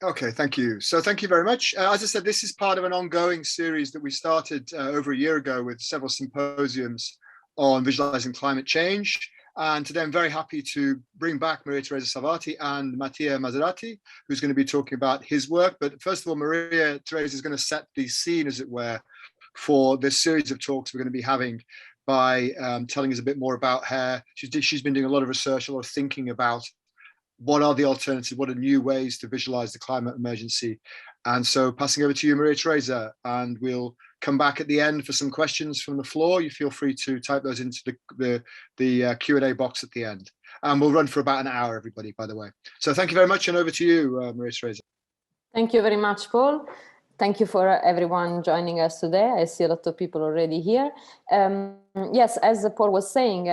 Okay, thank you. So thank you very much. As I said, this is part of an ongoing series that we started over a year ago with several symposiums on visualizing climate change. And today I'm very happy to bring back Maria Teresa Salvati and Mattia Maserati, who's going to be talking about his work. But first of all, Maria Teresa is going to set the scene, as it were, for this series of talks we're going to be having by telling us a bit more about her. She's been doing a lot of research, a lot of thinking about what are the alternatives, what are new ways to visualize the climate emergency. And so passing over to you, Maria Teresa, and we'll come back at the end for some questions from the floor. You feel free to type those into the Q&A box at the end. And we'll run for about an hour, everybody, by the way. So thank you very much, and over to you, Maria Teresa. Thank you very much, Paul. Thank you for everyone joining us today. I see a lot of people already here. Yes, as Paul was saying,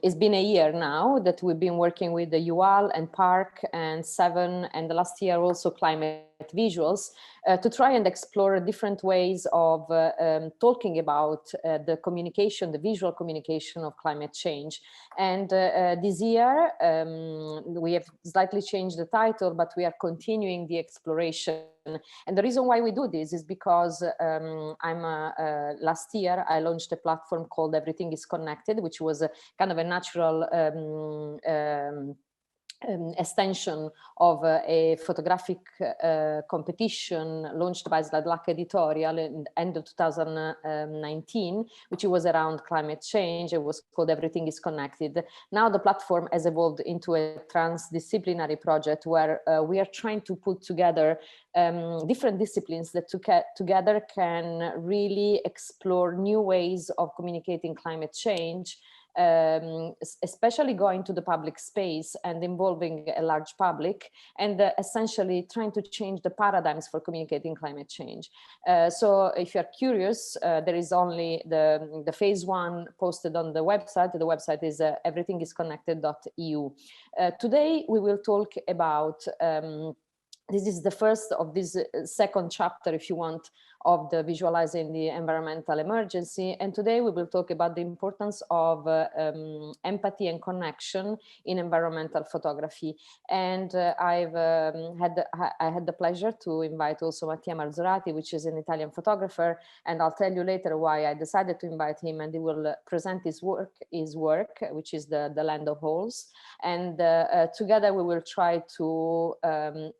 it's been a year now that we've been working with the UAL and Park and Seven, and the last year also Climate Visuals, to try and explore different ways of talking about the communication, the visual communication of climate change. And this year, we have slightly changed the title, but we are continuing the exploration. And the reason why we do this is because last year I launched a platform called Everything is Connected, which was a kind of a natural extension of a photographic competition launched by Sladlak Editorial in the end of 2019, which was around climate change. It was called Everything is Connected. Now the platform has evolved into a transdisciplinary project where we are trying to put together different disciplines that together can really explore new ways of communicating climate change, especially going to the public space and involving a large public, and essentially trying to change the paradigms for communicating climate change. So if you're curious, there is only the phase one posted on the website. The website is everythingisconnected.eu. Today we will talk about this is the first of this second chapter, if you want, of the visualizing the environmental emergency. And today we will talk about the importance of empathy and connection in environmental photography. And I had the pleasure to invite also Mattia Maserati, which is an Italian photographer. And I'll tell you later why I decided to invite him, and he will present his work, which is the Land of Holes. And together we will try to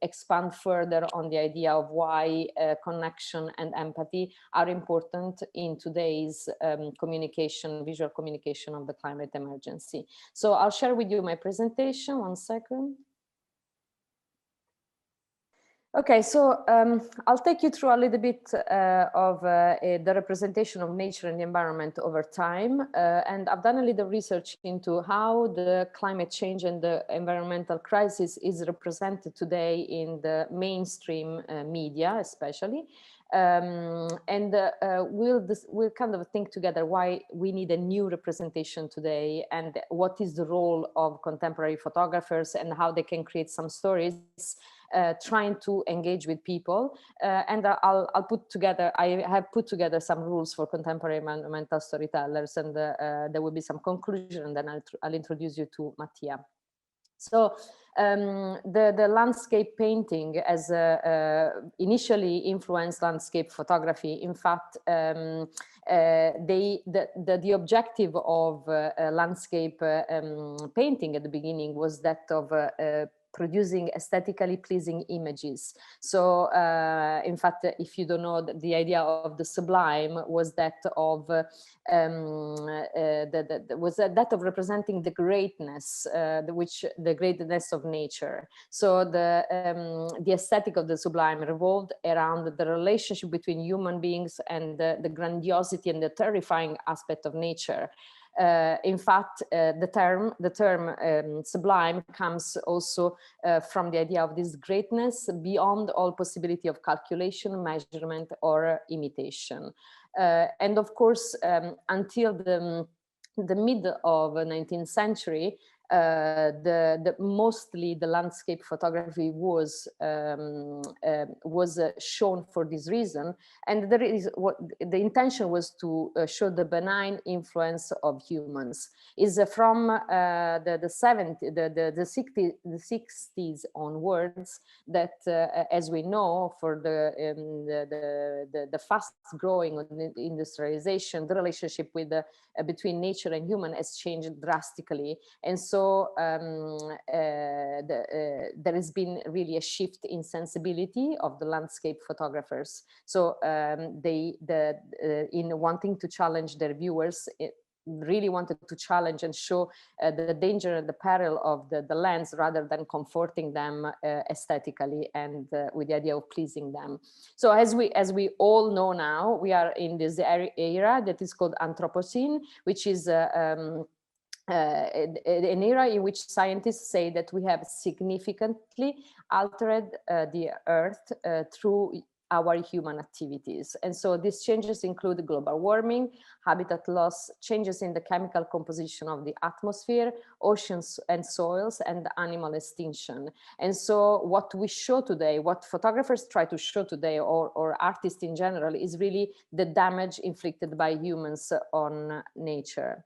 expand further on the idea of why connection and empathy are important in today's communication, visual communication of the climate emergency. So I'll share with you my presentation. 1 second. Okay, so I'll take you through a little bit of the representation of nature and the environment over time. And I've done a little research into how the climate change and the environmental crisis is represented today in the mainstream media, especially. We'll kind of think together why we need a new representation today, and what is the role of contemporary photographers and how they can create some stories trying to engage with people. And I have put together some rules for contemporary environmental storytellers, and there will be some conclusion, and then I'll introduce you to Mattia. So the landscape painting as initially influenced landscape photography. In fact, the objective of landscape painting at the beginning was that of producing aesthetically pleasing images. So in fact, if you don't know, the idea of the sublime was that of representing the greatness, the greatness of nature. So the aesthetic of the sublime revolved around the relationship between human beings and the grandiosity and the terrifying aspect of nature. In fact, the term sublime comes also from the idea of this greatness beyond all possibility of calculation, measurement, or imitation. And of course, until the mid of the 19th century, mostly the landscape photography was shown for this reason, and there is what the intention was to show the benign influence of humans. Is from the 60s onwards that, as we know, for the fast growing industrialization, the relationship with between nature and human has changed drastically, and so there has been really a shift in sensibility of the landscape photographers. So in wanting to challenge their viewers, really wanted to challenge and show the danger and the peril of the lens, rather than comforting them aesthetically and with the idea of pleasing them. So as we all know now, we are in this era that is called Anthropocene, which is an era in which scientists say that we have significantly altered the Earth through our human activities. And so these changes include global warming, habitat loss, changes in the chemical composition of the atmosphere, oceans and soils, and animal extinction. And so what we show today, what photographers try to show today, or artists in general, is really the damage inflicted by humans on nature.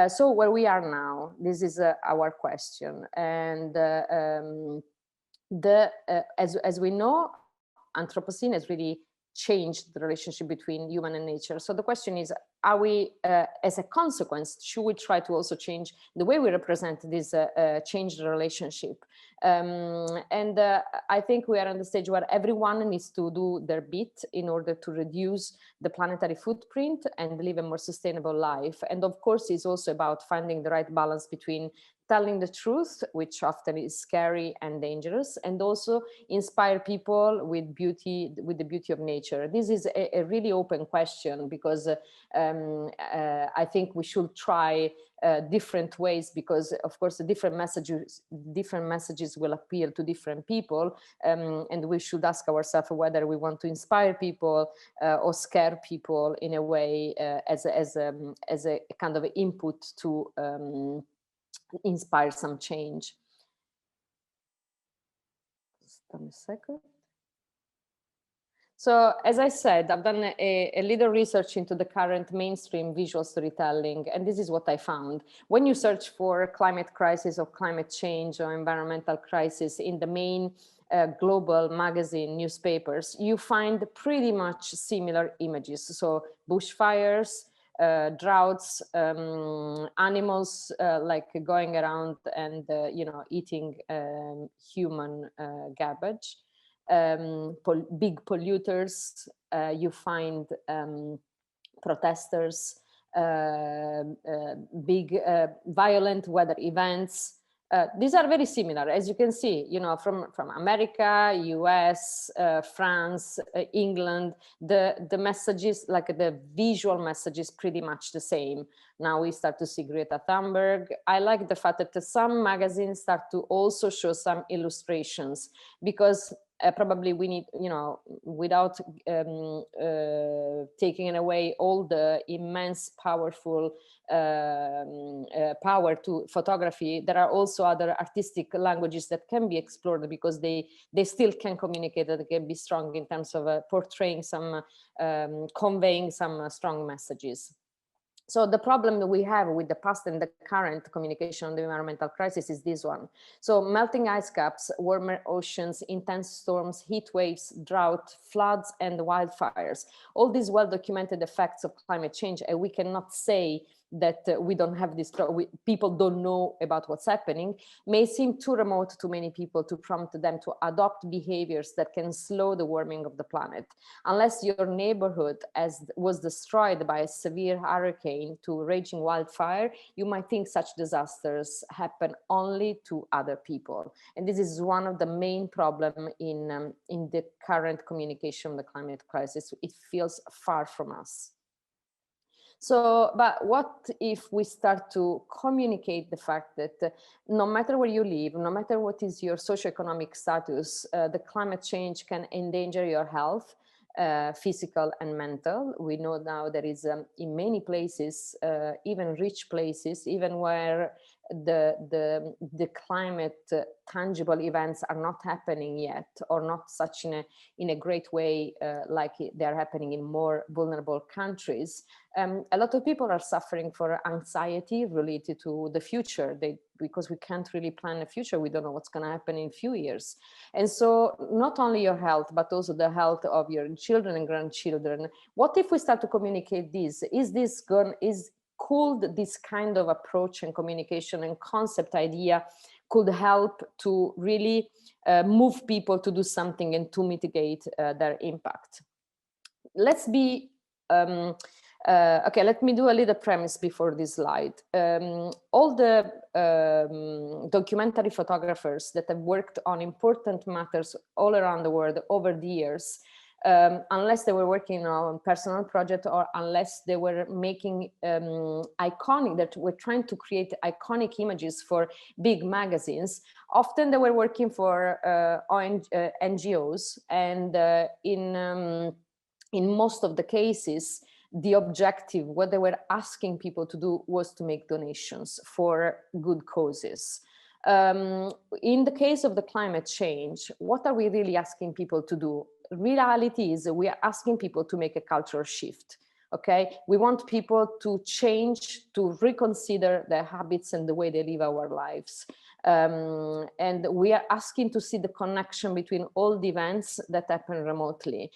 So where we are now, this is our question. And as we know, Anthropocene has really changed the relationship between human and nature. So the question is, are we, as a consequence, should we try to also change the way we represent this changed relationship? I think we are on the stage where everyone needs to do their bit in order to reduce the planetary footprint and live a more sustainable life. And of course, it's also about finding the right balance between telling the truth, which often is scary and dangerous, and also inspire people with the beauty of nature. This is a really open question, because I think we should try different ways, because of course the different messages will appeal to different people, and we should ask ourselves whether we want to inspire people or scare people in a way, as a kind of input to inspire some change. Just a second. So as I said, I've done a little research into the current mainstream visual storytelling, and this is what I found. When you search for climate crisis or climate change or environmental crisis in the main global magazine newspapers, you find pretty much similar images. So bushfires, droughts, animals like going around and eating human garbage, big polluters. You find protesters, big violent weather events. These are very similar, as you can see, from America, US, France, England. The messages, like the visual message, is pretty much the same. Now we start to see Greta Thunberg. I like the fact that some magazines start to also show some illustrations, because probably we need, without taking away all the immense, powerful power to photography, there are also other artistic languages that can be explored, because they still can communicate, that can be strong in terms of portraying some, conveying some strong messages. So the problem that we have with the past and the current communication on the environmental crisis is this one. So melting ice caps, warmer oceans, intense storms, heat waves, drought, floods, and wildfires. All these well-documented effects of climate change, and we cannot say that we don't have this, people don't know about what's happening, may seem too remote to many people to prompt them to adopt behaviors that can slow the warming of the planet. Unless your neighborhood was destroyed by a severe hurricane to raging wildfire, you might think such disasters happen only to other people. And this is one of the main problems in the current communication of the climate crisis. It feels far from us. So, but what if we start to communicate the fact that no matter where you live, no matter what is your socioeconomic status, the climate change can endanger your health, physical and mental. We know now there is in many places, even rich places, even where the climate tangible events are not happening yet, or not such in a great way like they are happening in more vulnerable countries. A lot of people are suffering for anxiety related to the future. Because we can't really plan the future, we don't know what's going to happen in a few years. And so not only your health, but also the health of your children and grandchildren. What if we start to communicate this? Could this kind of approach and communication and concept idea could help to really move people to do something and to mitigate their impact? Let's be okay, let me do a little premise before this slide. All the documentary photographers that have worked on important matters all around the world over the years, unless they were working on personal project, or unless they were making iconic, that were trying to create iconic images for big magazines, often they were working for NGOs, and in most of the cases, the objective, what they were asking people to do, was to make donations for good causes. In the case of the climate change, what are we really asking people to do? Reality is we are asking people to make a cultural shift. Okay, we want people to change, to reconsider their habits and the way they live our lives. And we are asking to see the connection between all the events that happen remotely.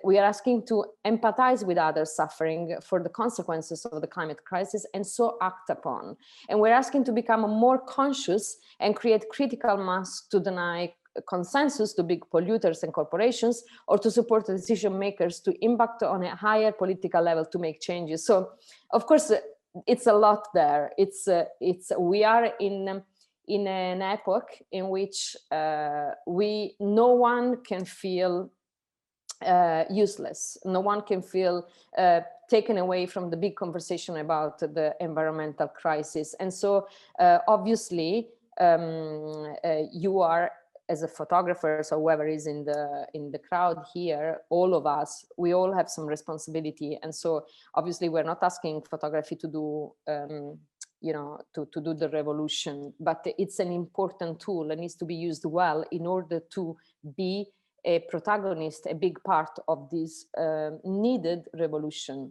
We are asking to empathize with others suffering for the consequences of the climate crisis, and so act upon. And we're asking to become more conscious and create critical mass to deny consensus to big polluters and corporations, or to support the decision makers to impact on a higher political level to make changes. So, of course, it's a lot there. We are in an epoch in which no one can feel useless. No one can feel taken away from the big conversation about the environmental crisis. And so, obviously, you are, as a photographer, so whoever is in the crowd here, all of us, we all have some responsibility. And so obviously we're not asking photography to do, to do the revolution, but it's an important tool and needs to be used well in order to be a protagonist, a big part of this needed revolution.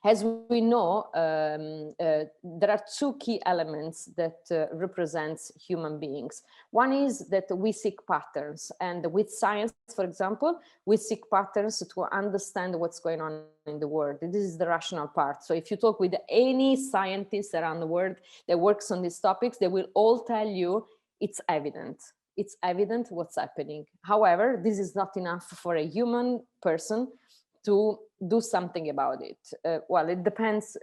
As we know, there are two key elements that represents human beings. One is that we seek patterns, and with science, for example, we seek patterns to understand what's going on in the world. This is the rational part. So if you talk with any scientist around the world that works on these topics, they will all tell you it's evident. It's evident what's happening. However, this is not enough for a human person to do something about it. Well, it depends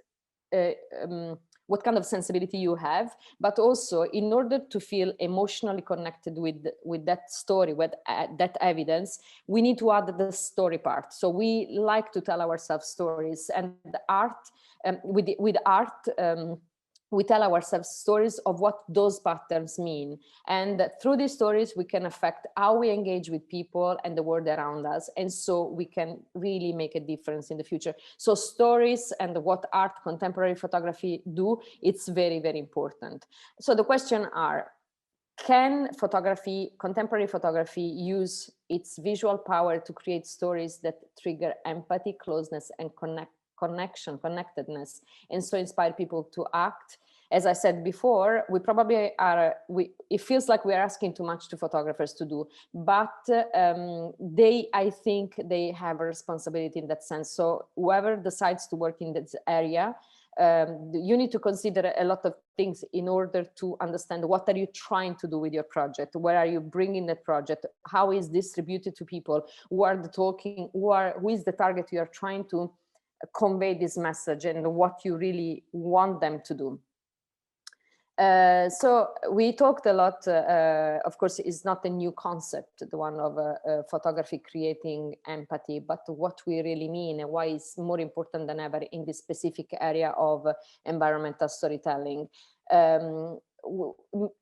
what kind of sensibility you have, but also in order to feel emotionally connected with that story, with that evidence, we need to add the story part. So we like to tell ourselves stories, and the art, with art, we tell ourselves stories of what those patterns mean. And through these stories, we can affect how we engage with people and the world around us. And so we can really make a difference in the future. So stories and what art, contemporary photography do, it's very, very important. So the question are, can photography, contemporary photography, use its visual power to create stories that trigger empathy, closeness, and connectedness, and so inspire people to act? As I said before, we probably are, it feels like we're asking too much to photographers to do, but I think they have a responsibility in that sense. So whoever decides to work in this area, you need to consider a lot of things in order to understand what are you trying to do with your project, where are you bringing that project, how is distributed to people, who are the talking, who is the target you are trying to convey this message, and what you really want them to do. So we talked a lot, of course, it's not a new concept, the one of photography creating empathy, but what we really mean and why it's more important than ever in this specific area of environmental storytelling.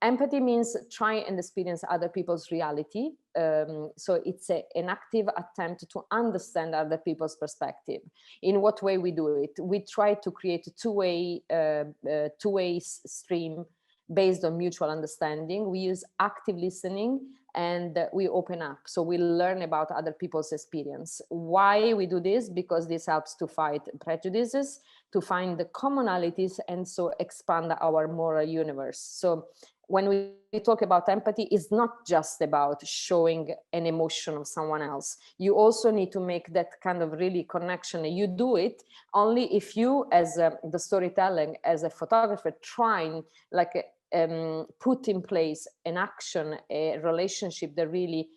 Empathy means try and experience other people's reality. So it's an active attempt to understand other people's perspective. In what way we do it? We try to create a two-way stream based on mutual understanding. We use active listening and we open up. So we learn about other people's experience. Why we do this? Because this helps to fight prejudices, to find the commonalities, and so expand our moral universe. So when we talk about empathy, it's not just about showing an emotion of someone else. You also need to make that kind of really connection. You do it only if you, as the storytelling, as a photographer, trying like put in place an action, a relationship that really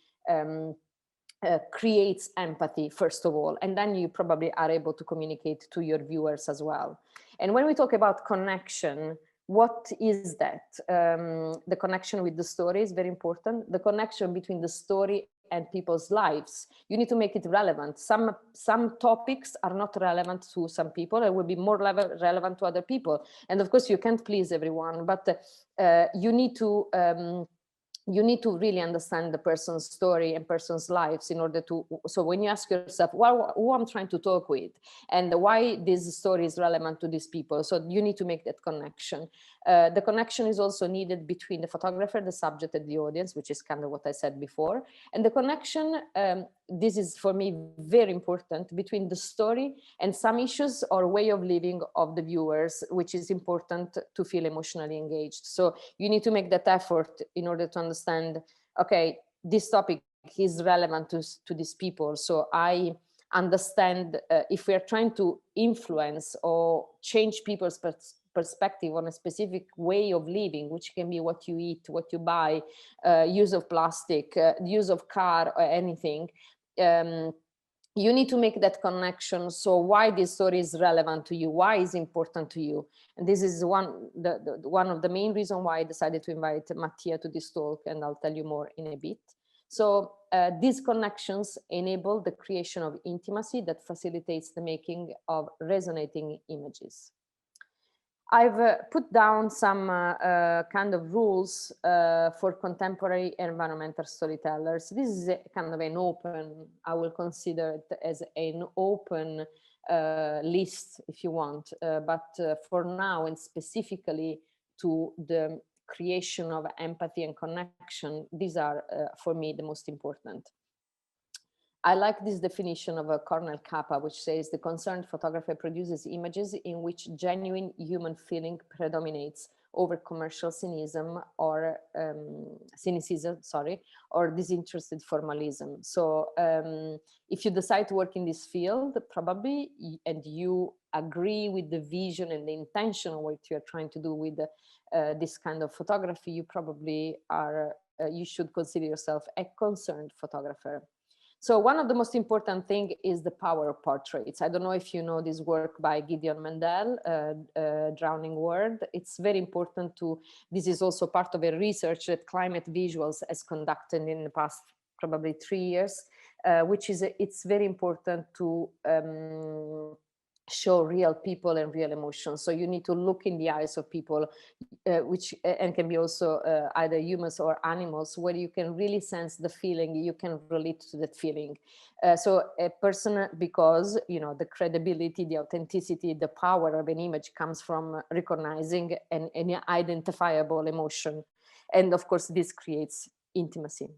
creates empathy, first of all, and then you probably are able to communicate to your viewers as well. And when we talk about connection, what is that? The connection with the story is very important. The connection between the story and people's lives. You need to make it relevant. Some topics are not relevant to some people. It will be more relevant to other people. And of course, you can't please everyone, but you need to really understand the person's story and person's lives in order to, so when you ask yourself, well, who I'm trying to talk with and why this story is relevant to these people, so you need to make that connection. The connection is also needed between the photographer, the subject, and the audience, which is kind of what I said before. And the connection, this is for me very important, between the story and some issues or way of living of the viewers, which is important to feel emotionally engaged. So you need to make that effort in order to understand, okay, this topic is relevant to these people. So I understand if we are trying to influence or change people's perspective on a specific way of living, which can be what you eat, what you buy, use of plastic, use of car or anything, you need to make that connection. So why this story is relevant to you, why is important to you. And this is one of the main reasons why I decided to invite Mattia to this talk, and I'll tell you more in a bit. So these connections enable the creation of intimacy that facilitates the making of resonating images. I've put down some kind of rules for contemporary environmental storytellers. This is kind of an open, I will consider it as an open list if you want, but for now and specifically to the creation of empathy and connection, these are for me the most important. I like this definition of a Cornell Kappa, which says the concerned photographer produces images in which genuine human feeling predominates over commercial cynicism or or disinterested formalism. So if you decide to work in this field, probably, and you agree with the vision and the intention of what you're trying to do with this kind of photography, you probably are, you should consider yourself a concerned photographer. So one of the most important thing is the power of portraits. I don't know if you know this work by Gideon Mendel, Drowning World. It's very important to, this is also part of a research that Climate Visuals has conducted in the past probably 3 years, which is, it's very important to show real people and real emotions. So you need to look in the eyes of people, which and can be also either humans or animals, where you can really sense the feeling, you can relate to that feeling. So a person, because you know the credibility, the authenticity, the power of an image comes from recognizing an identifiable emotion, and of course this creates intimacy.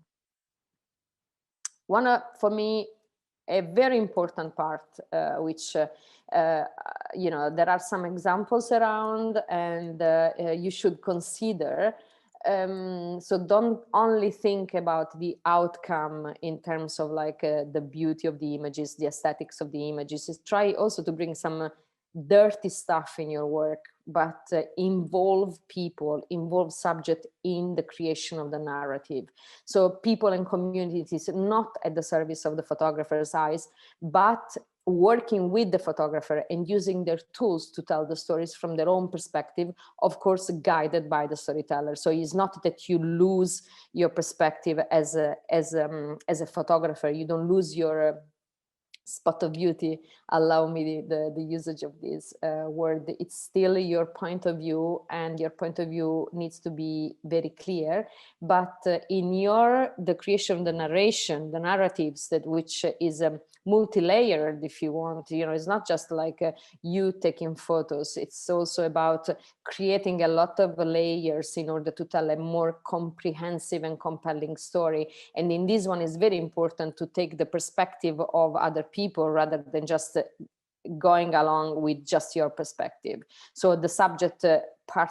One for me, a very important part, which you know, there are some examples around, and you should consider. So don't only think about the outcome in terms of like the beauty of the images, the aesthetics of the images. Just try also to bring some dirty stuff in your work, but involve people, involve subject in the creation of the narrative. So people and communities not at the service of the photographer's eyes, but working with the photographer and using their tools to tell the stories from their own perspective, of course, guided by the storyteller. So it's not that you lose your perspective as a photographer. You don't lose your spot of beauty, allow me the usage of this word. It's still your point of view, and your point of view needs to be very clear. But in the creation of the narration, the narratives, that which is multi-layered, if you want, it's not just like you taking photos. It's also about creating a lot of layers in order to tell a more comprehensive and compelling story. And in this one, it's very important to take the perspective of other people rather than just going along with just your perspective. So the subject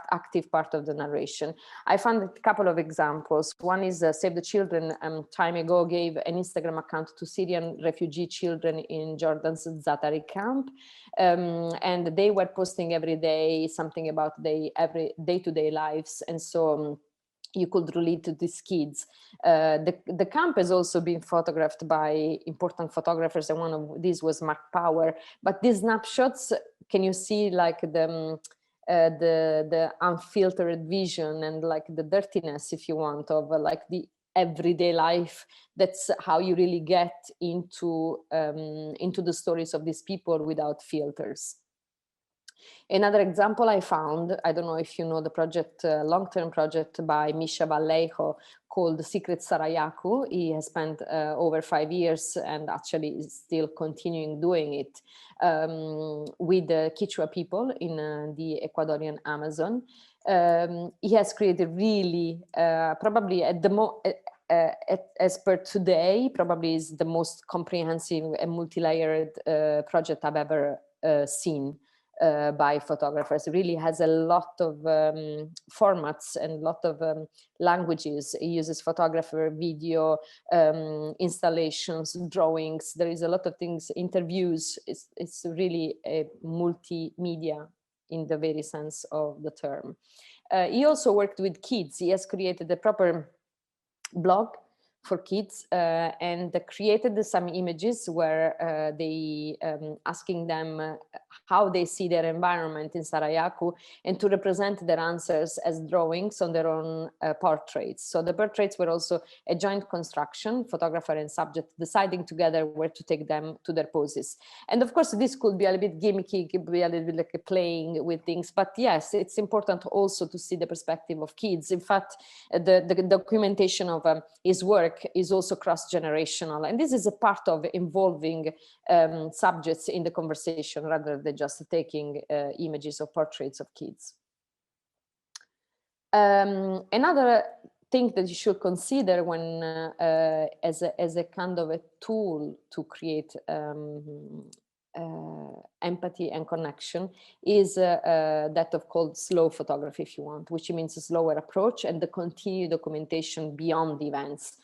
active part of the narration. I found a couple of examples. One is Save the Children time ago gave an Instagram account to Syrian refugee children in Jordan's Zaatari camp. And they were posting every day something about every day-to-day lives. And so you could relate to these kids. The camp has also been photographed by important photographers, and one of these was Mark Power. But these snapshots, can you see like the unfiltered vision and like the dirtiness, if you want, of like the everyday life? That's how you really get into the stories of these people without filters. Another example I found, I don't know if you know the project, long-term project by Misha Vallejo called Secret Sarayaku. He has spent over 5 years and actually is still continuing doing it with the Quechua people in the Ecuadorian Amazon. He has created really, probably at the as per today, probably is the most comprehensive and multi-layered project I've ever seen. By photographers. It really has a lot of formats and a lot of languages. It uses photographer, video, installations, drawings. There is a lot of things, interviews. It's really a multimedia in the very sense of the term. He also worked with kids. He has created a proper blog for kids and created some images where they asking them how they see their environment in Sarayaku, and to represent their answers as drawings on their own portraits. So the portraits were also a joint construction, photographer and subject deciding together where to take them to their poses. And of course, this could be a little bit gimmicky, could be a little bit like playing with things, but yes, it's important also to see the perspective of kids. In fact, the documentation of his work is also cross-generational, and this is a part of involving subjects in the conversation rather than just taking images or portraits of kids. Another thing that you should consider when as a kind of a tool to create empathy and connection is that of called slow photography, if you want, which means a slower approach and the continued documentation beyond the events.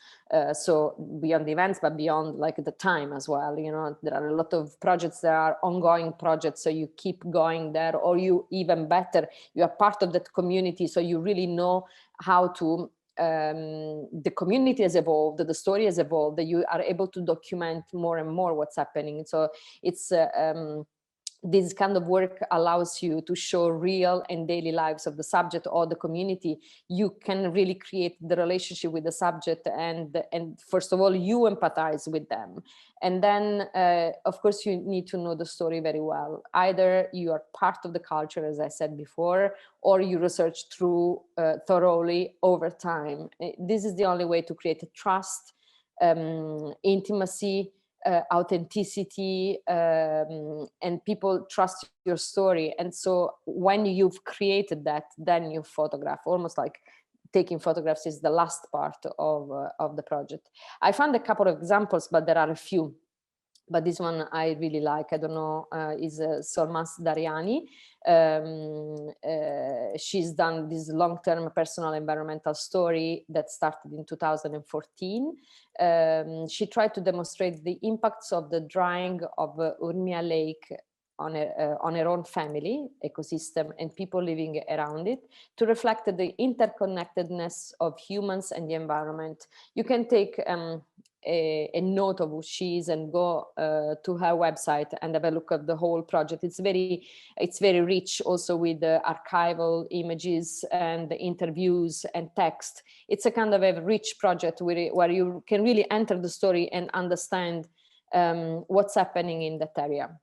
So beyond the events, but beyond like the time as well. You know, there are a lot of projects that are ongoing projects, so you keep going there, or you even better, you are part of that community, so you really know how to the community has evolved, the story has evolved, that you are able to document more and more what's happening. So it's this kind of work allows you to show real and daily lives of the subject or the community. You can really create the relationship with the subject, and first of all, you empathize with them. And then, of course, you need to know the story very well. Either you are part of the culture, as I said before, or you research through thoroughly over time. This is the only way to create a trust, intimacy, authenticity, and people trust your story. And so when you've created that, then you photograph. Almost like taking photographs is the last part of the project. I found a couple of examples, but there are a few. But this one I really like, I don't know, is Solmaz Dariani. She's done this long-term personal environmental story that started in 2014. She tried to demonstrate the impacts of the drying of Urmia Lake on her own family, ecosystem, and people living around it, to reflect the interconnectedness of humans and the environment. You can take a note of who she is and go to her website and have a look at the whole project. It's very rich also with the archival images and the interviews and text. It's a kind of a rich project where you can really enter the story and understand what's happening in that area.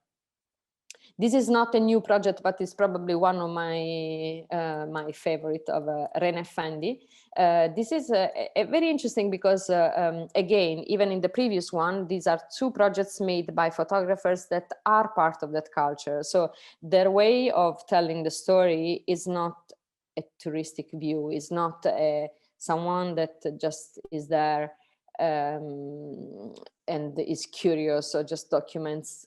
This is not a new project, but it's probably one of my my favorite of Rene Fendi. This is a very interesting because, again, even in the previous one, these are two projects made by photographers that are part of that culture. So their way of telling the story is not a touristic view, is not someone that just is there and is curious or just documents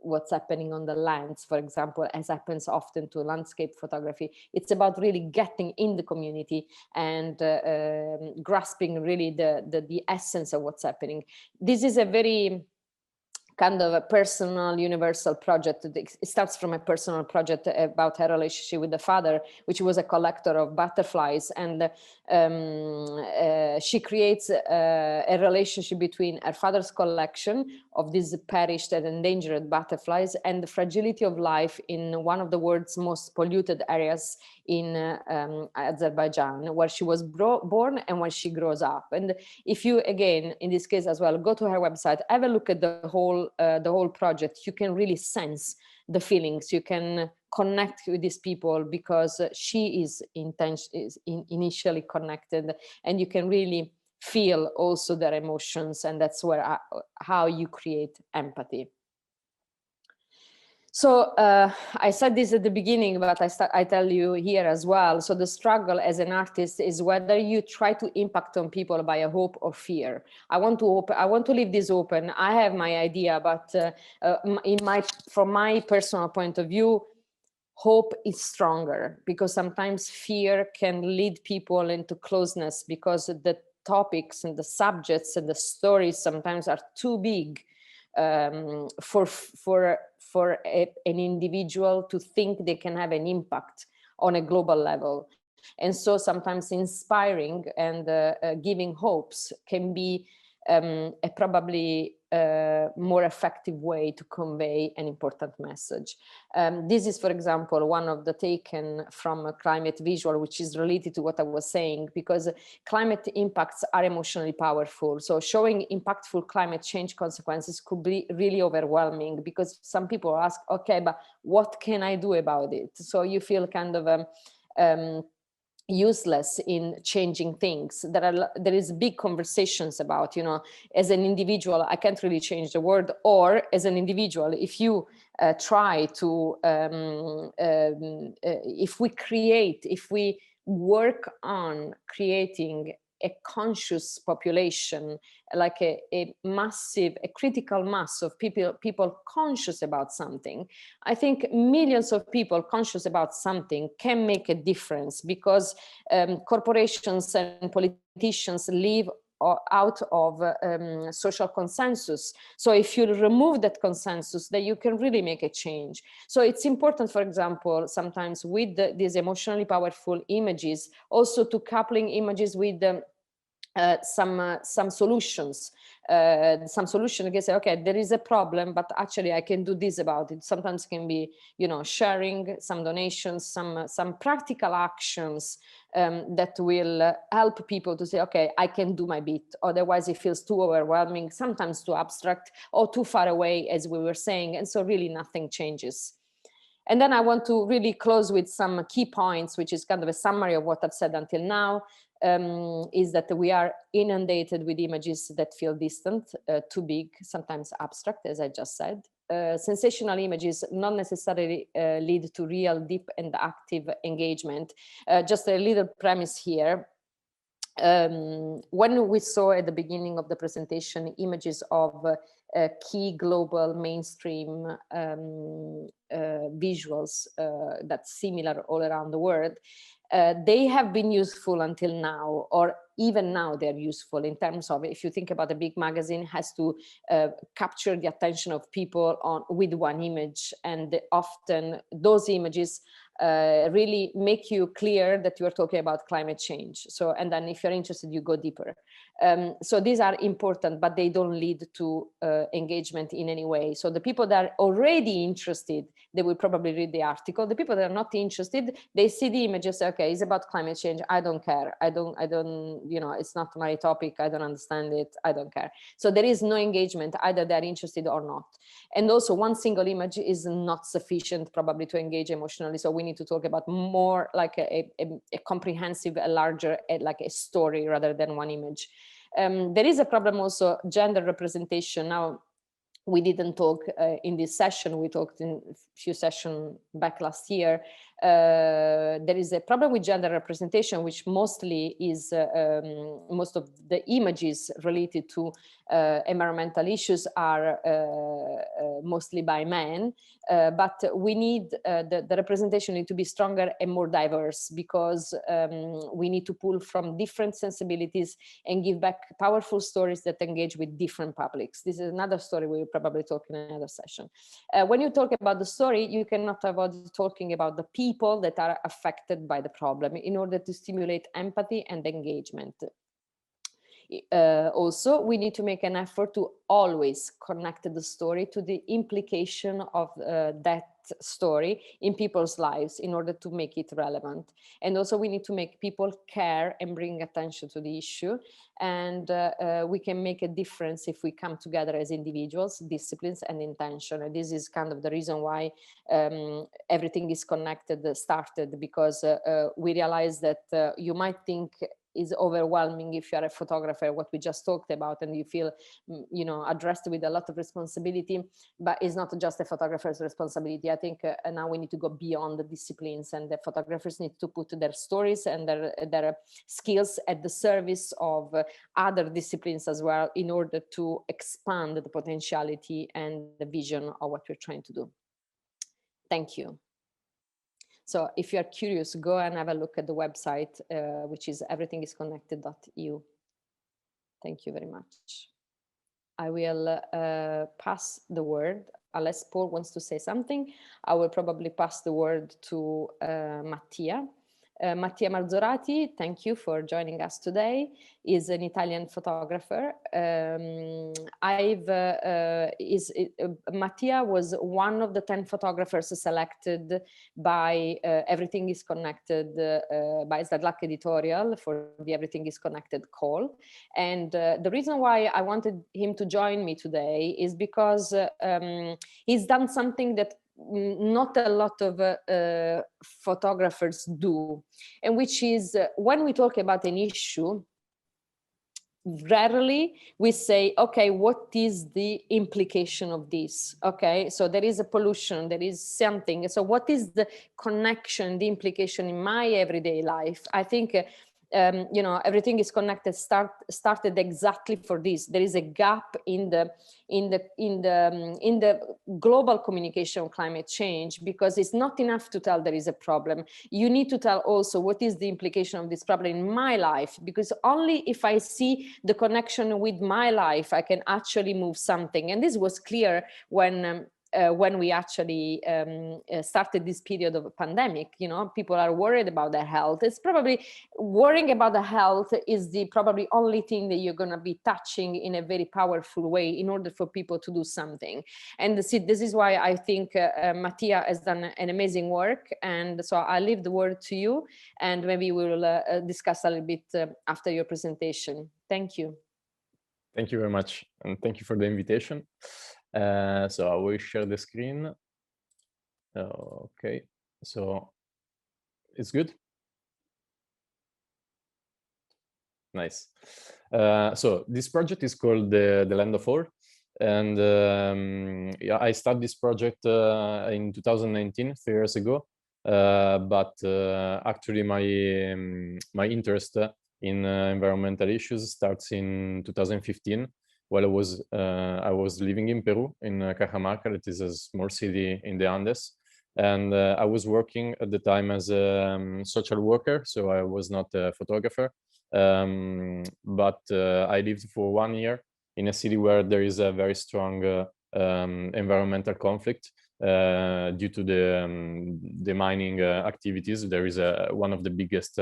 what's happening on the lands, for example, as happens often to landscape photography. It's about really getting in the community and grasping really the essence of what's happening. This is a very kind of a personal, universal project. It starts from a personal project about her relationship with the father, which was a collector of butterflies. And she creates a relationship between her father's collection of these perished and endangered butterflies and the fragility of life in one of the world's most polluted areas in Azerbaijan, where she was born and when she grows up. And if you, again, in this case as well, go to her website, have a look at the whole project, you can really sense the feelings. You can connect with these people because she is initially connected, and you can really feel also their emotions, and that's where how you create empathy. So I said this at the beginning, but I tell you here as well. So the struggle as an artist is whether you try to impact on people by a hope or fear. I want to leave this open. I have my idea, but from my personal point of view, hope is stronger, because sometimes fear can lead people into closeness because the topics and the subjects and the stories sometimes are too big for an individual to think they can have an impact on a global level. And so sometimes inspiring and giving hopes can be a probably more effective way to convey an important message. This is, for example, one of the taken from a climate visual, which is related to what I was saying, because climate impacts are emotionally powerful. So showing impactful climate change consequences could be really overwhelming, because some people ask, okay, but what can I do about it? So you feel kind of useless in changing things. There is big conversations about, you know, as an individual, I can't really change the world, or as an individual, if you try to, if we work on creating a conscious population, like a critical mass of people conscious about something. I think millions of people conscious about something can make a difference, because corporations and politicians live out of social consensus. So if you remove that consensus, then you can really make a change. So it's important, for example, sometimes with these emotionally powerful images, also to coupling images with some solutions. Some solution you can say, okay, there is a problem, but actually I can do this about it. Sometimes can be, you know, sharing some donations, some practical actions that will help people to say, okay, I can do my bit. Otherwise it feels too overwhelming, sometimes too abstract or too far away, as we were saying, and so really nothing changes. And then I want to really close with some key points, which is kind of a summary of what I've said until now. Is that we are inundated with images that feel distant, too big, sometimes abstract, as I just said. Sensational images not necessarily lead to real, deep and active engagement. Just a little premise here. When we saw at the beginning of the presentation images of key global mainstream visuals that's similar all around the world, they have been useful until now, or even now they're useful in terms of, if you think about a big magazine, has to capture the attention of people with one image, and often those images really make you clear that you are talking about climate change. So, and then if you're interested, you go deeper. So these are important, but they don't lead to engagement in any way. So the people that are already interested, they will probably read the article. The people that are not interested, they see the images, say, okay, it's about climate change. I don't care. I don't, you know, it's not my topic. I don't understand it. I don't care. So there is no engagement, either they're interested or not. And also one single image is not sufficient probably to engage emotionally. So we need to talk about more like a comprehensive, a larger, like a story rather than one image. There is a problem also, gender representation. Now, we didn't talk in this session, we talked in a few sessions back last year. There is a problem with gender representation, which mostly is, most of the images related to environmental issues are mostly by men, but we need, the representation need to be stronger and more diverse, because we need to pull from different sensibilities and give back powerful stories that engage with different publics. This is another story we will probably talk in another session. When you talk about the story, you cannot avoid talking about the people that are affected by the problem in order to stimulate empathy and engagement. Also, we need to make an effort to always connect the story to the implication of that story in people's lives in order to make it relevant. And also we need to make people care and bring attention to the issue. And we can make a difference if we come together as individuals, disciplines, and intention. And this is kind of the reason why everything is connected started, because we realize that you might think is overwhelming if you are a photographer, what we just talked about, and you feel, you know, addressed with a lot of responsibility, but it's not just a photographer's responsibility. I think now we need to go beyond the disciplines, and the photographers need to put their stories and their skills at the service of other disciplines as well, in order to expand the potentiality and the vision of what we're trying to do. Thank you. So if you are curious, go and have a look at the website, which is everythingisconnected.eu. Thank you very much. I will pass the word, unless Paul wants to say something, I will probably pass the word to Mattia. Mattia Marzorati, thank you for joining us today, is an Italian photographer. Mattia was one of the 10 photographers selected by Everything is Connected, by Zadlak Editorial for the Everything is Connected call. And the reason why I wanted him to join me today is because he's done something that not a lot of photographers do, and which is when we talk about an issue, rarely we say, okay, what is the implication of this? Okay, so there is a pollution, there is something. So what is the connection, the implication in my everyday life? I think you know, Everything is Connected started exactly for this. There is a gap in the global communication of climate change, because it's not enough to tell there is a problem. You need to tell also what is the implication of this problem in my life, because only if I see the connection with my life, I can actually move something. And this was clear when we actually started this period of a pandemic. You know, people are worried about their health. It's probably worrying about the health is the probably only thing that you're going to be touching in a very powerful way in order for people to do something. And this is why I think Mattia has done an amazing work. And so I leave the word to you, and maybe we will discuss a little bit after your presentation. Thank you. Thank you very much, and thank you for the invitation. So I will share the screen. Okay, so it's good. Nice. So this project is called the Land of Ore, and yeah, I started this project in 2019, 3 years ago. But actually, my interest in environmental issues starts in 2015. While I was living in Peru, in Cajamarca, it is a small city in the Andes. And I was working at the time as a social worker, so I was not a photographer. But I lived for 1 year in a city where there is a very strong environmental conflict due to the mining activities. There is one of the biggest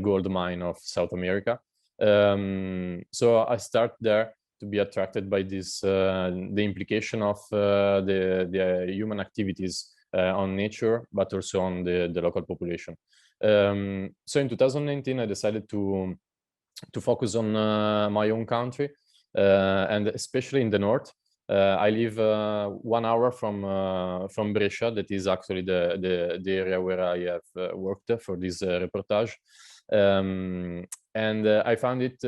gold mine of South America. So I start there to be attracted by this, the implication of the human activities on nature, but also on the local population. So in 2019, I decided to focus on my own country, and especially in the north. I live 1 hour from Brescia. That is actually the area where I have worked for this reportage. And I found it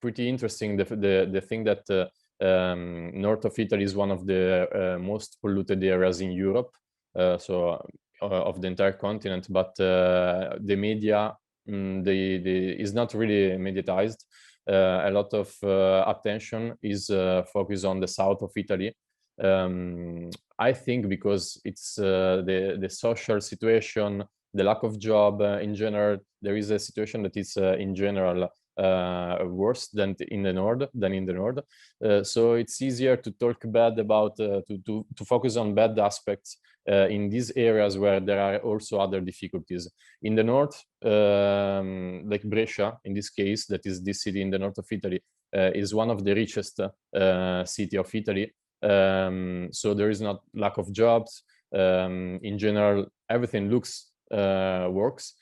pretty interesting, the thing that north of Italy is one of the most polluted areas in Europe, of the entire continent, but the media is not really mediatized. A lot of attention is focused on the south of Italy. I think because it's the social situation, the lack of job in general. There is a situation that is in general worse than in the north. So it's easier to talk bad about to focus on bad aspects in these areas where there are also other difficulties. In the north, like Brescia, in this case, that is this city in the north of Italy, is one of the richest city of Italy. So there is not lack of jobs. In general, everything works.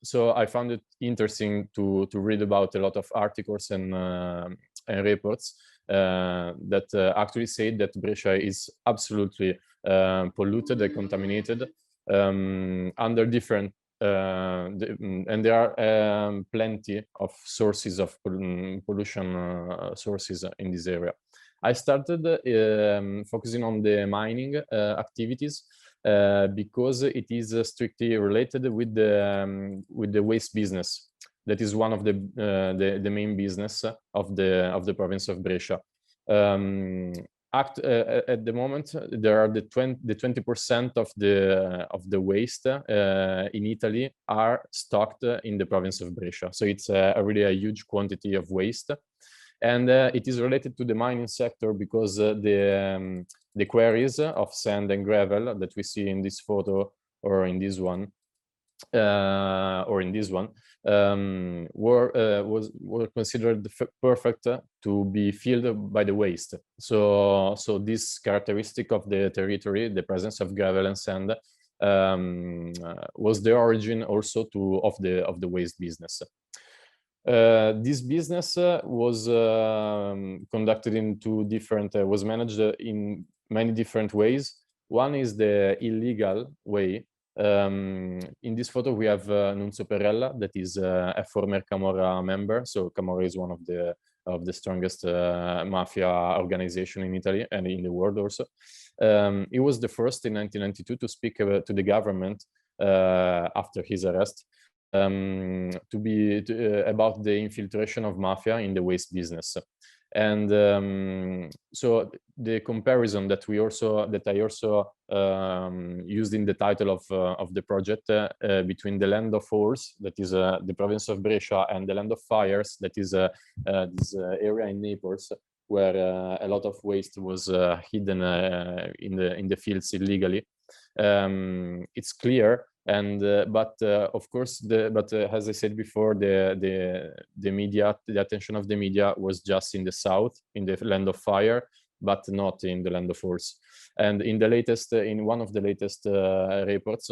So I found it interesting to read about a lot of articles and reports that actually say that Brescia is absolutely polluted and contaminated under different and there are plenty of sources of pollution sources in this area. I started focusing on the mining activities because it is strictly related with the waste business. That is one of the main business of the province of Brescia. At the moment, there are the 20% of the waste in Italy are stocked in the province of Brescia. So it's really a huge quantity of waste, and it is related to the mining sector because the quarries of sand and gravel that we see in this photo or in this one. Were considered perfect to be filled by the waste. So this characteristic of the territory, the presence of gravel and sand, was the origin also of the waste business. This business was conducted in two different, was managed in many different ways. One is the illegal way. In this photo, we have Nunzio Perrella, that is a former Camorra member. So Camorra is one of the strongest mafia organization in Italy and in the world also. He was the first in 1992 to speak to the government after his arrest about the infiltration of mafia in the waste business. And so the comparison that I also used in the title of the project between the land of ores, that is the province of Brescia, and the land of fires, that is this area in Naples, where a lot of waste was hidden in the fields illegally. It's clear. And but of course, as I said before, the media, the attention of the media was just in the south, in the land of fire, but not in the land of ores. And in one of the latest reports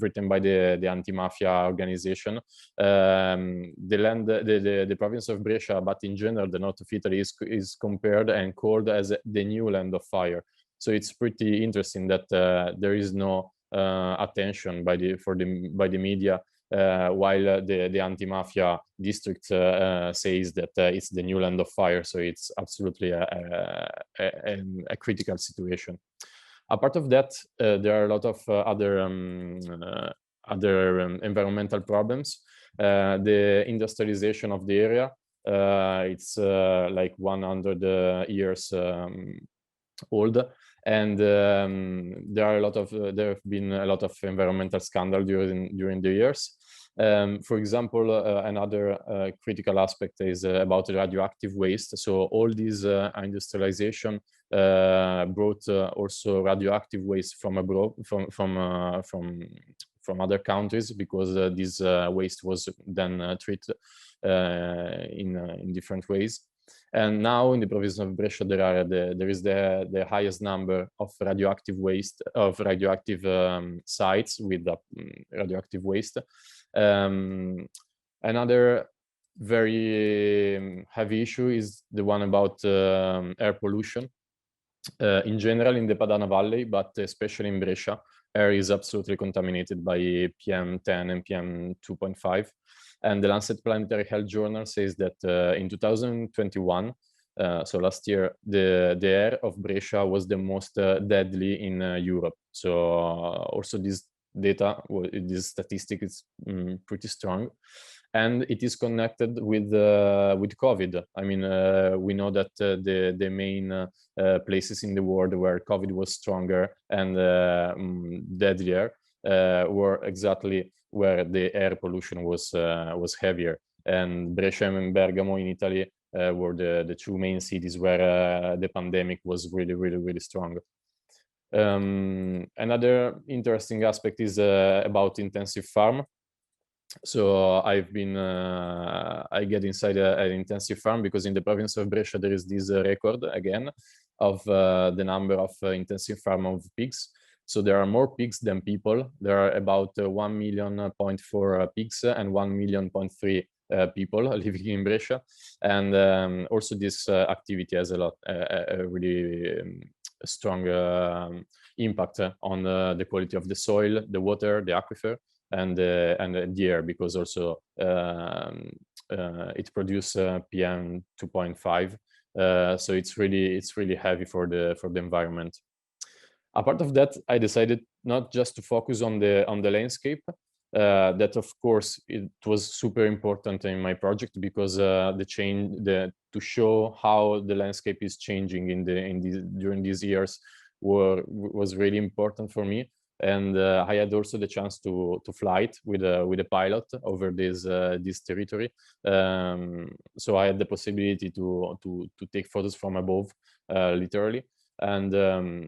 written by the anti-mafia organization, the province of Brescia, but in general the north of Italy, is compared and called as the new land of fire. So it's pretty interesting that there is no attention by the media, while the anti-mafia district says that it's the new land of fire. So it's absolutely a critical situation. Apart of that, there are a lot of other environmental problems. The industrialization of the area, it's like 100 years old, and there have been a lot of environmental scandals during the years. For example, another critical aspect is about radioactive waste. So all these industrialization brought also radioactive waste from abroad, from other countries, because this waste was then treated in different ways. And now in the province of Brescia, there is the highest number of radioactive waste, of radioactive sites with radioactive waste. Another very heavy issue is the one about air pollution. In general, in the Padana Valley, but especially in Brescia, air is absolutely contaminated by PM10 and PM2.5. And the Lancet Planetary Health Journal says that in 2021, so last year, the air of Brescia was the most deadly in Europe. So also this data, this statistic is pretty strong, and it is connected with COVID. I mean, we know that the main places in the world where COVID was stronger and deadlier were exactly where the air pollution was heavier. And Brescia and Bergamo in Italy were the two main cities where the pandemic was really strong. Another interesting aspect is about intensive farm. So I've been, I get inside an intensive farm because in the province of Brescia there is this record again of the number of intensive farm of pigs. So there are more pigs than people. There are about 1.4 million pigs and 1.3 million people living in Brescia. And also this activity has a really strong impact on the quality of the soil, the water, the aquifer, and the air, because also it produces PM 2.5. So it's really heavy for the environment. Apart of that, I decided not just to focus on the landscape. That of course it was super important in my project, because to show how the landscape is changing during these years was really important for me. And I had also the chance to fly it with a pilot over this territory. So I had the possibility to take photos from above, literally. And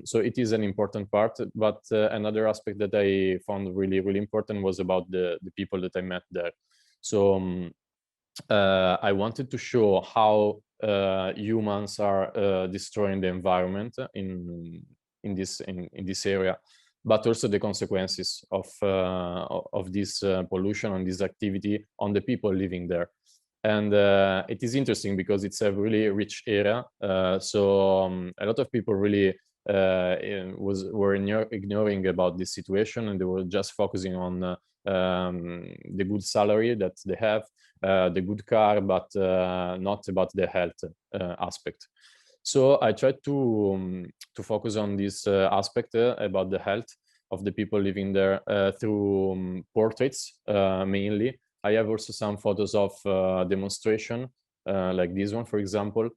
so it is an important part. But another aspect that I found really important was about the people that I met there. So I wanted to show how humans are destroying the environment in this area, but also the consequences of this pollution and this activity on the people living there. And it is interesting because it's a really rich area. So a lot of people really were ignoring about this situation, and they were just focusing on the good salary that they have, the good car, but not about the health aspect. So I tried to focus on this aspect about the health of the people living there through portraits mainly. I have also some photos of demonstration, like this one, for example.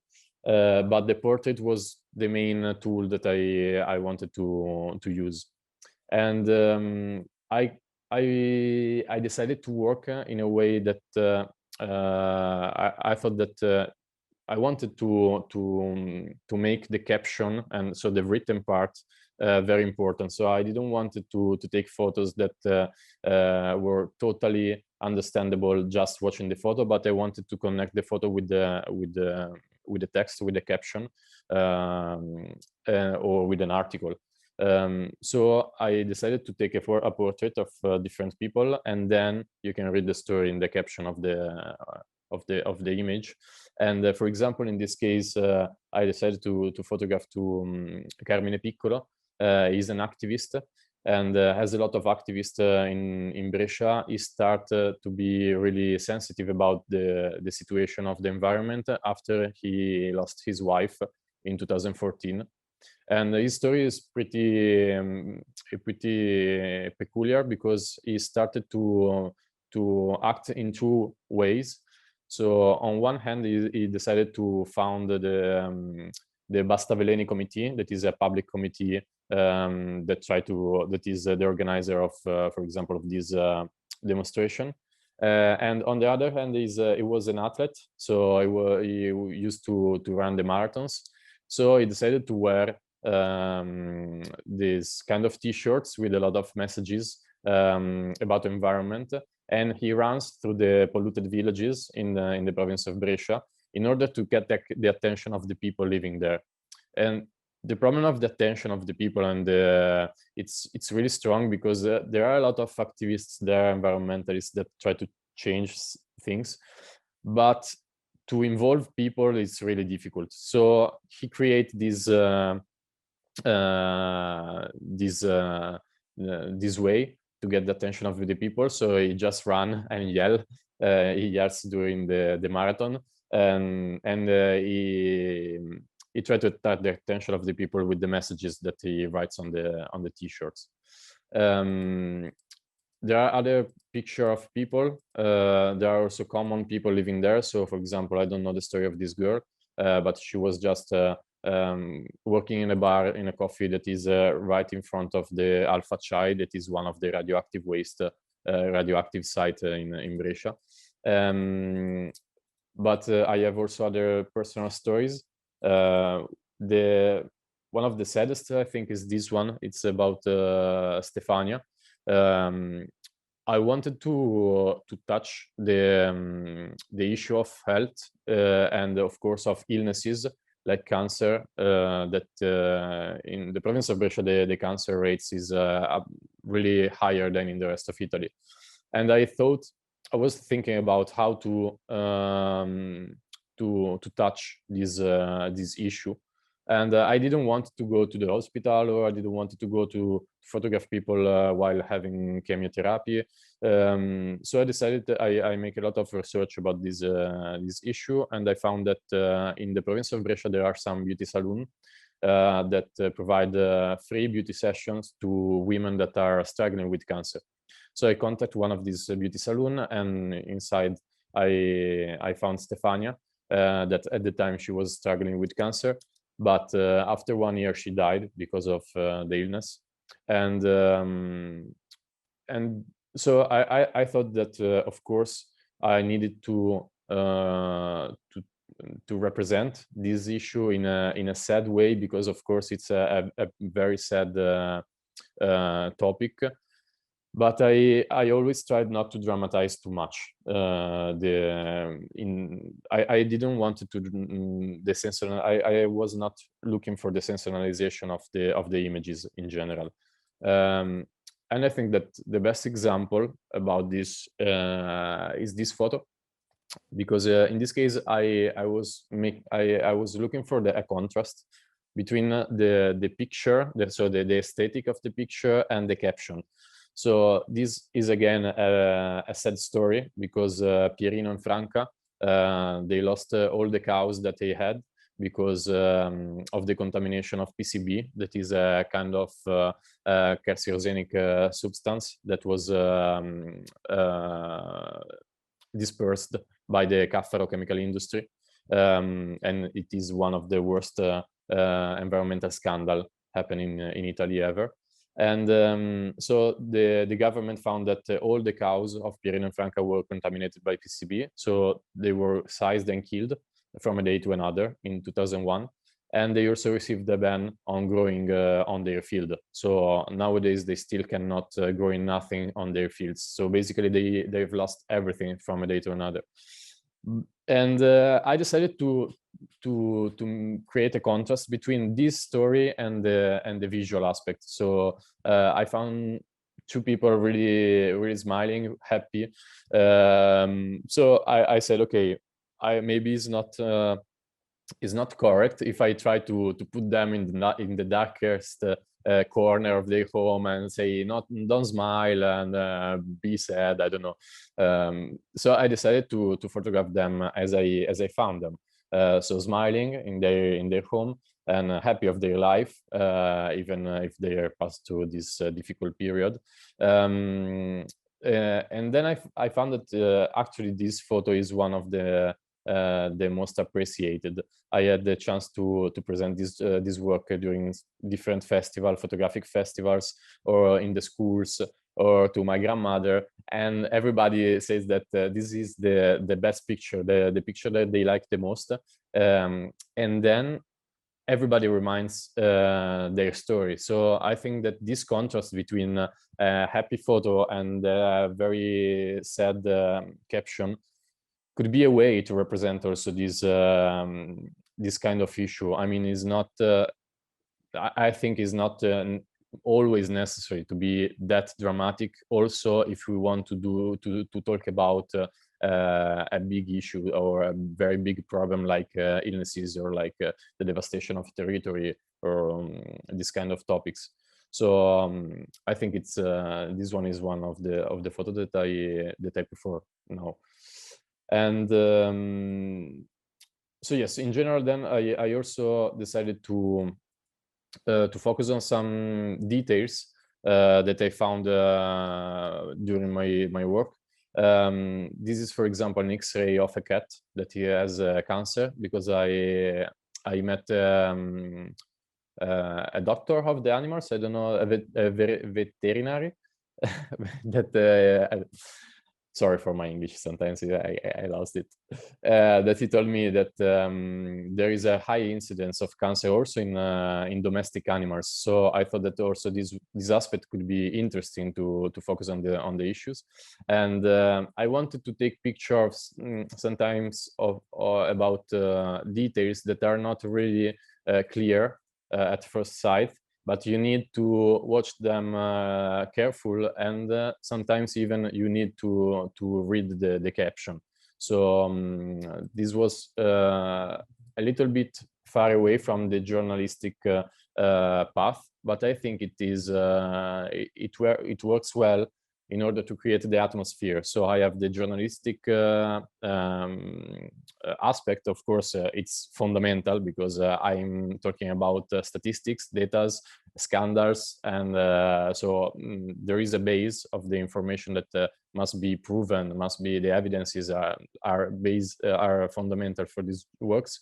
But the portrait was the main tool that I wanted to use. And I decided to work in a way that I thought that I wanted to make the caption, and so the written part, very important. So I didn't want to take photos that were totally understandable just watching the photo, but I wanted to connect the photo with the text, with the caption, or with an article. So I decided to take a portrait of different people, and then you can read the story in the caption of the image. And for example, in this case, I decided to photograph Carmine Piccolo. He's an activist, and has a lot of activists in Brescia. He started to be really sensitive about the situation of the environment after he lost his wife in 2014. And his story is pretty peculiar, because he started to act in two ways. So on one hand, he decided to found the Basta Veleni committee, that is a public committee that is the organizer of, for example, of this demonstration. And on the other hand, he was an athlete, so he used to run the marathons. So he decided to wear these kind of T-shirts with a lot of messages about environment, and he runs through the polluted villages in the province of Brescia in order to get the attention of the people living there. And the problem of the attention of the people, and it's really strong because there are a lot of activists there, environmentalists, that try to change things, but to involve people is really difficult. So he created this this way to get the attention of the people. So he just ran and yell. He yells during the marathon, and he tried to attract the attention of the people with the messages that he writes on the T-shirts. There are other pictures of people. There are also common people living there. So, for example, I don't know the story of this girl, but she was just working in a bar, in a coffee that is right in front of the Alpha Chai, that is one of the radioactive waste, radioactive site in Brescia. But I have also other personal stories. One of the saddest, I think, is this one. It's about Stefania. I wanted to touch the issue of health and, of course, of illnesses like cancer. That in the province of Brescia, the cancer rates is really higher than in the rest of Italy. And I was thinking about how to touch this issue. And I didn't want to go to the hospital, or I didn't want to go to photograph people while having chemotherapy. So I decided that I make a lot of research about this issue, and I found that in the province of Brescia there are some beauty salons that provide free beauty sessions to women that are struggling with cancer. So I contacted one of these beauty salons, and inside I found Stefania, that at the time she was struggling with cancer. But after 1 year, she died because of the illness, and so I thought that of course I needed to represent this issue in a sad way, because of course it's a very sad topic. But I always tried not to dramatize too much. I didn't want to I was not looking for the sensationalization of the images in general. And I think that the best example about this is this photo, because in this case I was looking for a contrast between the picture, so the aesthetic of the picture, and the caption. So this is again a sad story, because Pierino and Franca, they lost all the cows that they had because of the contamination of PCB, that is a kind of carcinogenic substance that was dispersed by the Caffaro chemical industry, and it is one of the worst environmental scandal happening in Italy ever. And so the government found that all the cows of Pierino and Franca were contaminated by PCB. So they were seized and killed from a day to another in 2001. And they also received a ban on growing on their field. So nowadays they still cannot grow in nothing on their fields. So basically they've lost everything from a day to another. And I decided to create a contrast between this story and the visual aspect. So I found two people really smiling, happy. So I said, okay, maybe it's not correct if I try to put them in the darkest corner of their home and say, don't smile and be sad. I don't know. So I decided to photograph them as I found them. So smiling in their home and happy of their life, even if they are passed through this difficult period. And then I found that actually this photo is one of the the most appreciated. I had the chance to present this work during different photographic festivals, or in the schools, or to my grandmother, and everybody says that this is the best picture, the picture that they like the most. And then everybody reminds their story. So I think that this contrast between a happy photo and a very sad caption could be a way to represent also this this kind of issue. I mean, is not. I think is not always necessary to be that dramatic. Also, if we want to talk about a big issue or a very big problem like illnesses, or like the devastation of territory, or this kind of topics. So I think it's this one is one of the photo that I prefer now. And so yes, in general, then I also decided to focus on some details that I found during my work. This is, for example, an X-ray of a cat that he has cancer, because I met a doctor of the animals. I don't know, a veterinary that sorry for my English, sometimes I lost it. That he told me that there is a high incidence of cancer also in domestic animals. So I thought that also this aspect could be interesting to focus on the issues. And I wanted to take pictures sometimes about details that are not really clear at first sight, but you need to watch them careful, and sometimes even you need to read the caption. So this was a little bit far away from the journalistic path, but I think it works well in order to create the atmosphere. So I have the journalistic aspect. Of course, it's fundamental, because I'm talking about statistics, data, scandals, and so there is a base of the information that must be proven, the evidences are fundamental for these works.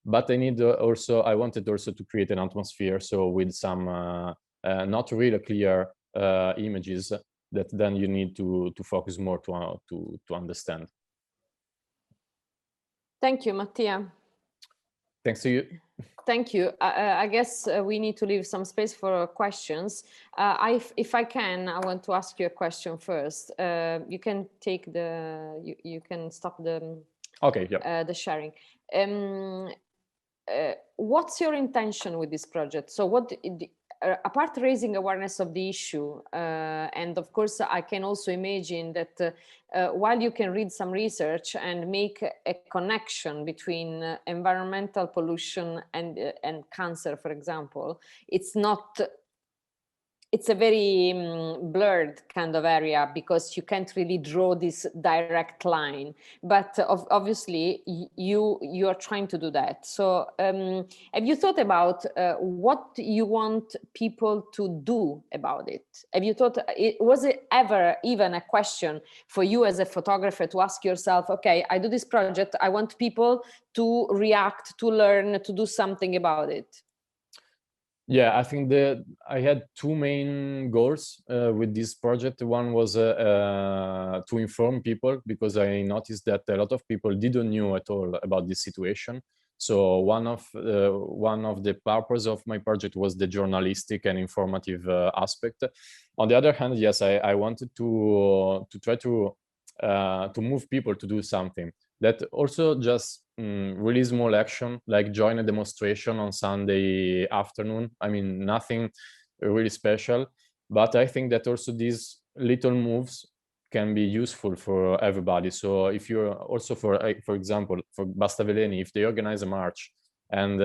But I wanted also to create an atmosphere, so with some not really clear images that then you need to focus more to understand. Thank you, Mattia. Thanks to you. Thank you. I guess we need to leave some space for questions. If I can, I want to ask you a question first. You can take you can stop the okay, yeah. the sharing. What's your intention with this project? So apart raising awareness of the issue, and of course I can also imagine that while you can read some research and make a connection between environmental pollution and cancer, for example, it's a very blurred kind of area, because you can't really draw this direct line. But obviously, you are trying to do that. So have you thought about what you want people to do about it? Have you thought, was it ever even a question for you as a photographer to ask yourself, okay, I do this project, I want people to react, to learn, to do something about it? Yeah, I think I had two main goals with this project. One was to inform people, because I noticed that a lot of people didn't know at all about this situation. So one of the purpose of my project was the journalistic and informative aspect. On the other hand, yes, I wanted to try to move people to do something. That also just really small action, like join a demonstration on Sunday afternoon. I mean, nothing really special, but I think that also these little moves can be useful for everybody. So if you're also for example, for Basta Veleni, if they organize a march and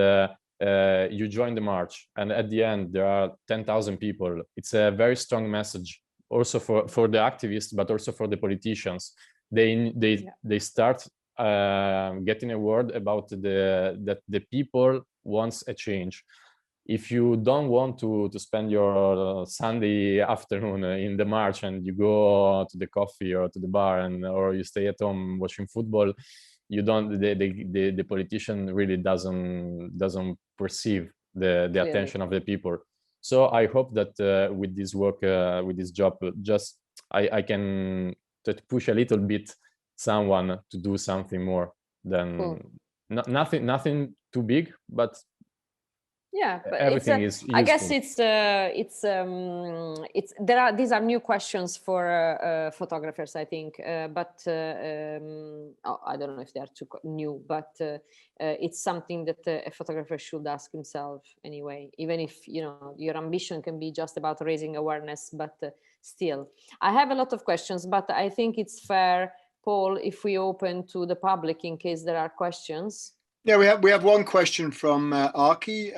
you join the march, and at the end there are 10,000 people, it's a very strong message also for the activists, but also for the politicians. They start getting a word about that the people wants a change. If you don't want to spend your Sunday afternoon in the march, and you go to the coffee or to the bar, or you stay at home watching football, you don't, the politician really doesn't perceive the attention of the people. So I hope that with this work, with this job, just I can push a little bit someone to do something more than nothing too big, but yeah, but everything is useful. I guess these are new questions for photographers, I think, but I don't know if they are too new, but it's something that a photographer should ask himself anyway, even if, you know, your ambition can be just about raising awareness, but still. I have a lot of questions, but I think it's fair, Paul, if we open to the public in case there are questions. Yeah, we have one question from Arki.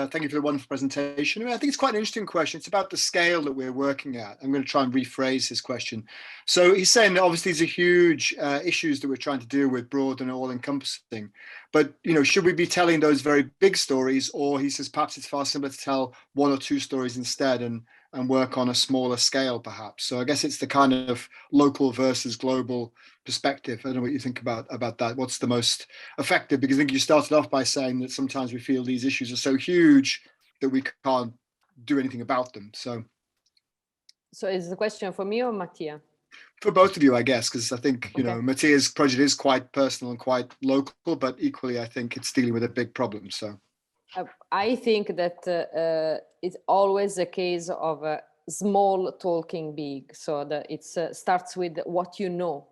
Thank you for the wonderful presentation. I mean, I think it's quite an interesting question. It's about the scale that we're working at. I'm going to try and rephrase his question. So he's saying that obviously these are huge issues that we're trying to deal with, broad and all-encompassing. But, you know, should we be telling those very big stories, or he says perhaps it's far simpler to tell one or two stories instead and work on a smaller scale, perhaps. So I guess it's the kind of local versus global perspective. I don't know what you think about that. What's the most effective? Because I think you started off by saying that sometimes we feel these issues are so huge that we can't do anything about them. So is the question for me or Mattia? For both of you, I guess, because I think, you know, Mattia's project is quite personal and quite local, but equally, I think it's dealing with a big problem. So I think that it's always a case of a small talking big. So that it starts with what you know.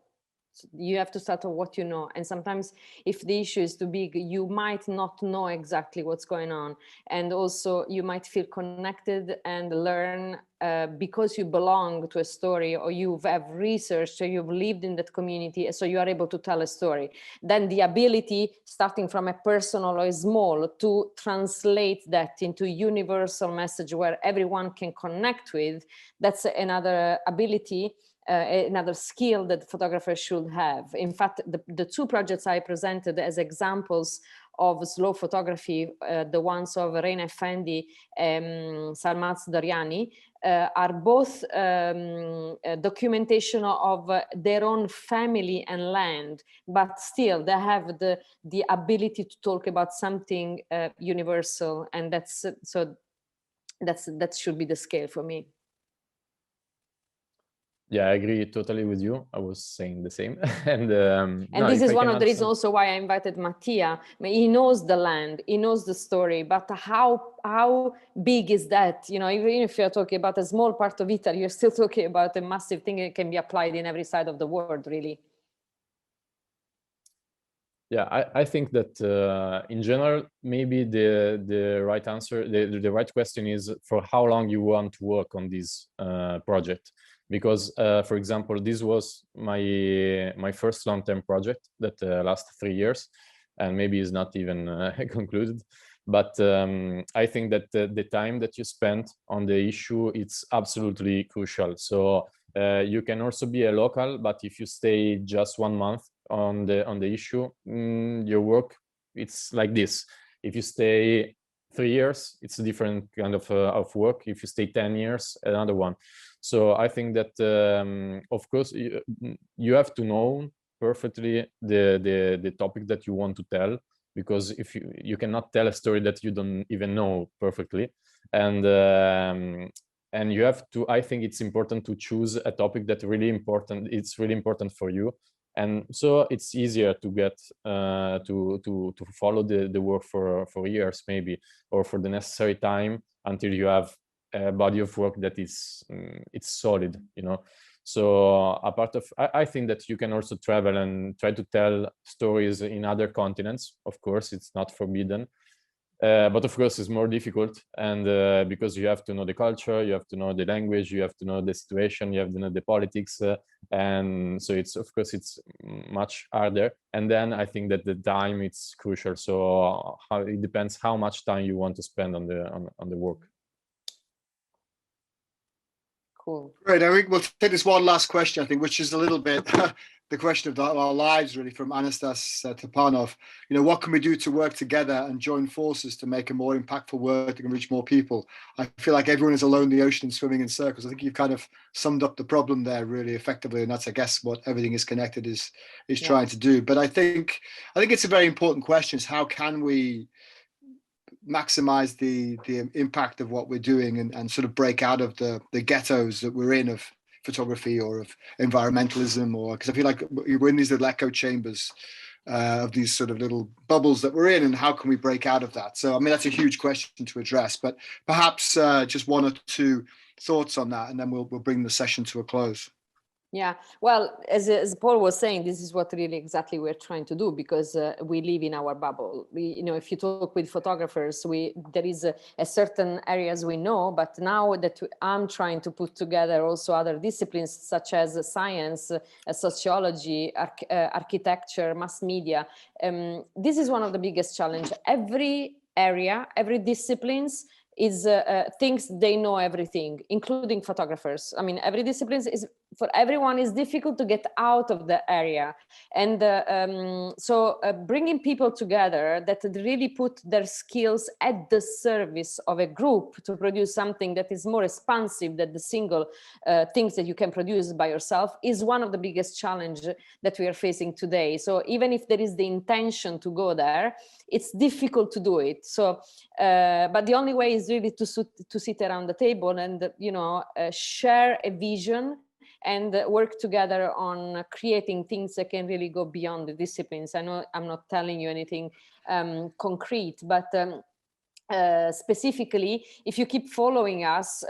So you have to start with what you know. And sometimes if the issue is too big, you might not know exactly what's going on. And also you might feel connected and learn because you belong to a story, or you have researched, or you've lived in that community, so you are able to tell a story. Then the ability, starting from a personal or a small, to translate that into a universal message where everyone can connect with, that's another ability, another skill that photographers should have. In fact, the two projects I presented as examples of slow photography, the ones of Reina Effendi and Sarmaz Dariani, are both documentation of their own family and land, but still they have the ability to talk about something universal, and that should be the scale for me. Yeah, I agree totally with you. I was saying the same. And this is one of the reasons also why I invited Mattia. I mean, he knows the land, he knows the story, but how big is that? You know, even if you're talking about a small part of Italy, you're still talking about a massive thing that can be applied in every side of the world, really. Yeah, I think that in general, maybe the right answer, the right question is for how long you want to work on this project. Because, for example, this was my first long-term project that lasted 3 years, and maybe is not even concluded. But I think that the time that you spent on the issue, it's absolutely crucial. So you can also be a local, but if you stay just 1 month on the issue, your work, it's like this. If you stay 3 years, it's a different kind of work. If you stay 10 years, another one. So I think that, of course, you have to know perfectly the topic that you want to tell, because if you cannot tell a story that you don't even know perfectly, and you have to, I think it's important to choose a topic that it's really important for you. And so it's easier to get to follow the work for years, maybe, or for the necessary time until you have a body of work that is it's solid, you know. So I think that you can also travel and try to tell stories in other continents. Of course, it's not forbidden, but of course it's more difficult, and because you have to know the culture, you have to know the language, you have to know the situation, you have to know the politics, and so it's, of course, it's much harder. And then I think that the time, it's crucial. So it depends how much time you want to spend on the work. Cool. Great. I think we'll take this one last question, I think, which is a little bit the question of our lives, really, from Anastas Tapanov. You know, what can we do to work together and join forces to make a more impactful work that can reach more people? I feel like everyone is alone in the ocean and swimming in circles. I think you've kind of summed up the problem there really effectively, and that's, I guess, what Everything is Connected is trying to do. But I think it's a very important question: is how can we maximize the impact of what we're doing and sort of break out of the ghettos that we're in of photography or of environmentalism, or because I feel like we're in these little echo chambers of these sort of little bubbles that we're in, and how can we break out of that? So I mean, that's a huge question to address, but perhaps just one or two thoughts on that, and then we'll bring the session to a close. Yeah, well, as Paul was saying, this is what really exactly we're trying to do, because we live in our bubble. You know, if you talk with photographers, there is a certain areas we know, but now that I'm trying to put together also other disciplines such as science, sociology, architecture, mass media, this is one of the biggest challenges. Every area, every disciplines is thinks they know everything, including photographers. I mean, every discipline is, for everyone, is difficult to get out of the area. And so bringing people together that really put their skills at the service of a group to produce something that is more expansive than the single things that you can produce by yourself is one of the biggest challenges that we are facing today. So even if there is the intention to go there, it's difficult to do it. So, but the only way is really to sit around the table and, you know, share a vision and work together on creating things that can really go beyond the disciplines. I know I'm not telling you anything concrete, but specifically, if you keep following us,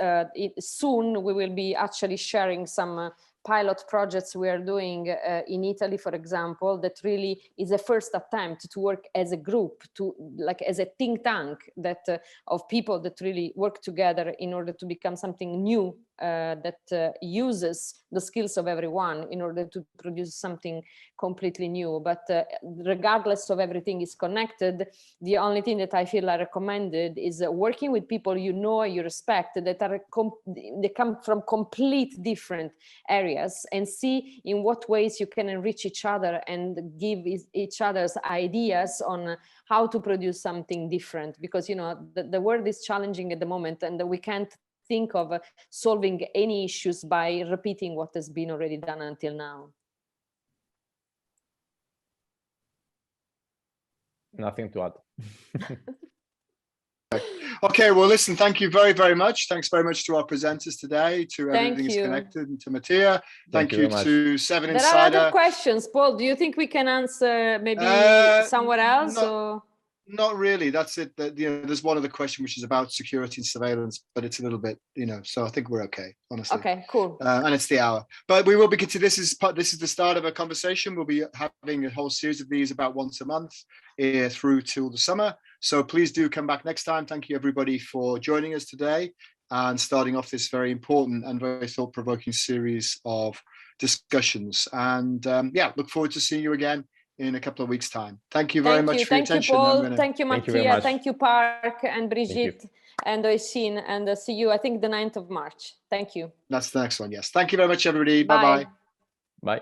soon we will be actually sharing some pilot projects we are doing in Italy, for example, that really is a first attempt to work as a group, to like as a think tank that of people that really work together in order to become something new that uses the skills of everyone in order to produce something completely new. But regardless of everything is connected, the only thing that I feel I recommended is working with people you know, you respect, that are they come from complete different areas, and see in what ways you can enrich each other and give each other's ideas on how to produce something different. Because, you know, the world is challenging at the moment, and we can't think of solving any issues by repeating what has been already done until now. Nothing to add. Okay, well, listen, thank you very, very much. Thanks very much to our presenters today, to Everything is Connected, and to Mattia. Thank you to Seven Insider. There are other questions, Paul. Do you think we can answer maybe somewhere else? Not really. That's it. You know, there's one other question which is about security and surveillance, but it's a little bit, you know. So I think we're okay, honestly. Okay, cool. And it's the hour, but we will be continuing. This is the start of a conversation. We'll be having a whole series of these about once a month through till the summer. So please do come back next time. Thank you, everybody, for joining us today and starting off this very important and very thought-provoking series of discussions. And yeah, look forward to seeing you again in a couple of weeks' time. Thank you very much for your attention. Thank you, Paul. Thank you, Mattia. Thank you, Park and Brigitte and Oisin. And see you, I think, the 9th of March. Thank you. That's the next one. Yes. Thank you very much, everybody. Bye-bye. Bye.